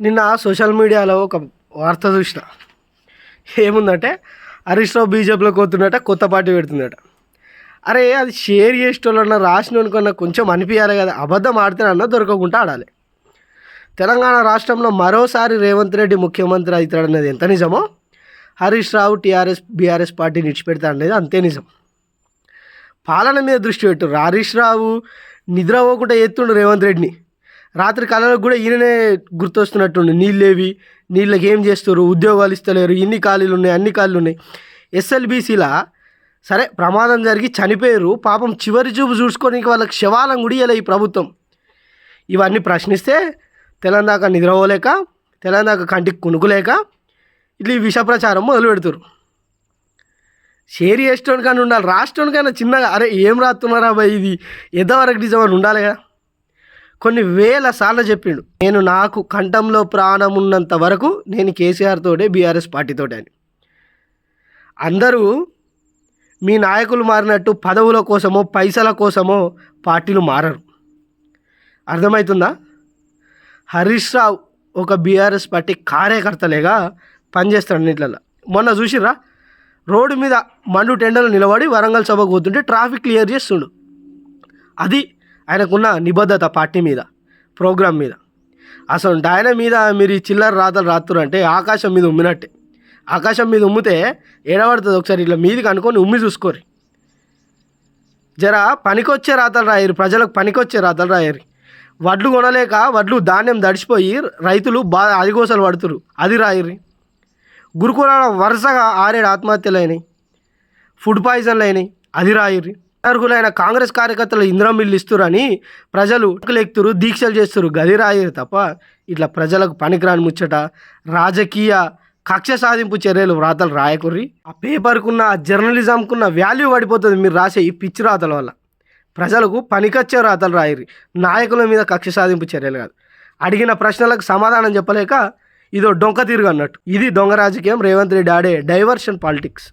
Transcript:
నిన్న సోషల్ మీడియాలో ఒక వార్త చూసిన. ఏముందంటే హరీష్ రావు బీజేపీలోకి పోతున్నట, కొత్త పార్టీ పెడుతుందట. అరే అది షేర్ చేసేటోళ్ళన్నా రాసినోనికన్నా కొంచెం అనిపించాలి కదా. అబద్ధం ఆడితేనన్నా దొరకకుండా ఆడాలి. తెలంగాణ రాష్ట్రంలో మరోసారి రేవంత్ రెడ్డి ముఖ్యమంత్రి అవుతాడనేది ఎంత నిజమో, హరీష్ రావు టీఆర్ఎస్ బీఆర్ఎస్ పార్టీని విడిచిపెడతాడనేది అంతే నిజం. పాలన మీద దృష్టి పెట్టు. హరీష్ రావు నిద్ర పోకుండా ఎత్తుండు రేవంత్ రెడ్డిని. రాత్రి కళలకు కూడా ఈయననే గుర్తొస్తున్నట్టుండి. నీళ్ళేవి, నీళ్ళకి ఏం చేస్తారు, ఉద్యోగాలు ఇస్తలేరు, ఇన్ని ఖాళీలు ఉన్నాయి, అన్ని ఖాళీలు ఉన్నాయి. ఎస్ఎల్బీసీలా సరే ప్రమాదం జరిగి చనిపోయారు, పాపం చివరి చూపు చూసుకోనికి వాళ్ళకి శవాలం గుడియలే ఈ ప్రభుత్వం. ఇవన్నీ ప్రశ్నిస్తే తెలంగాణ నిద్రపోలేక, తెలంగాణ కంటికి కునుకులేక ఇట్లా ఈ విష ప్రచారం మొదలు పెడుతురు. షేర్ చేసేటోనికైనా ఉండాలి, రాష్ట్రానికైనా చిన్నగా అరే ఏం రాస్తున్నారా బాయ్ ఇది ఎంతవరకు నిజం అని ఉండాలి కదా. కొన్ని వేల సార్లు చెప్పిండు, నేను నాకు కంఠంలో ప్రాణం ఉన్నంత వరకు నేను కేసీఆర్ తోటే బీఆర్ఎస్ పార్టీతోటే అని. అందరూ మీ నాయకులు మారినట్టు పదవుల కోసమో పైసల కోసమో పార్టీలు మారరు. అర్థమవుతుందా? హరీష్ రావు ఒక బీఆర్ఎస్ పార్టీ కార్యకర్తలేగా పనిచేస్తాడు అన్నిట్లలో. మొన్న చూసిర్రా, రోడ్డు మీద మండు టెండర్లు నిలబడి వరంగల్ సభకు పోతుంటే ట్రాఫిక్ క్లియర్ చేస్తుండు. అది ఆయనకున్న నిబద్ధత పార్టీ మీద, ప్రోగ్రాం మీద. అసలు ఆయన మీద మీరు ఈ చిల్లర రాతలు రాత్తురు అంటే ఆకాశం మీద ఉమ్మినట్టే. ఆకాశం మీద ఉమ్మితే ఏడబడుతుంది, ఒకసారి ఇట్లా మీదికి అనుకొని ఉమ్మి చూసుకోరు. జర పనికొచ్చే రాతలు రాయరు, ప్రజలకు పనికొచ్చే రాతలు రాయరు. వడ్లు కొనలేక ధాన్యం దడిచిపోయి రైతులు అదిగోసలు పడుతురు, అది రాయరు. గురుకులాల వరుసగా 6-7 ఆత్మహత్యలు అయినాయి, ఫుడ్ పాయిజన్లు అయినాయి, అది రాయరు. అర్హులైన కాంగ్రెస్ కార్యకర్తలు ఇందిరా మిల్లు ఇస్తురని ప్రజలు ఎక్కుతురు, దీక్షలు చేస్తురు, గది రాయరు తప్ప ఇట్లా ప్రజలకు పనికిరాని ముచ్చట రాజకీయ కక్ష సాధింపు చర్యలు రాతలు రాయకుర్రి. ఆ పేపర్కున్న ఆ జర్నలిజంకున్న వాల్యూ పడిపోతుంది మీరు రాసే ఈ పిచ్చి రాతల వల్ల. ప్రజలకు పనికొచ్చే రాతలు రాయరి, నాయకుల మీద కక్ష సాధింపు చర్యలు కాదు. అడిగిన ప్రశ్నలకు సమాధానం చెప్పలేక ఇదో డొంక తిరుగు అన్నట్టు. ఇది దొంగ రాజకీయం, రేవంత్ రెడ్డి ఆడే డైవర్షన్ పాలిటిక్స్.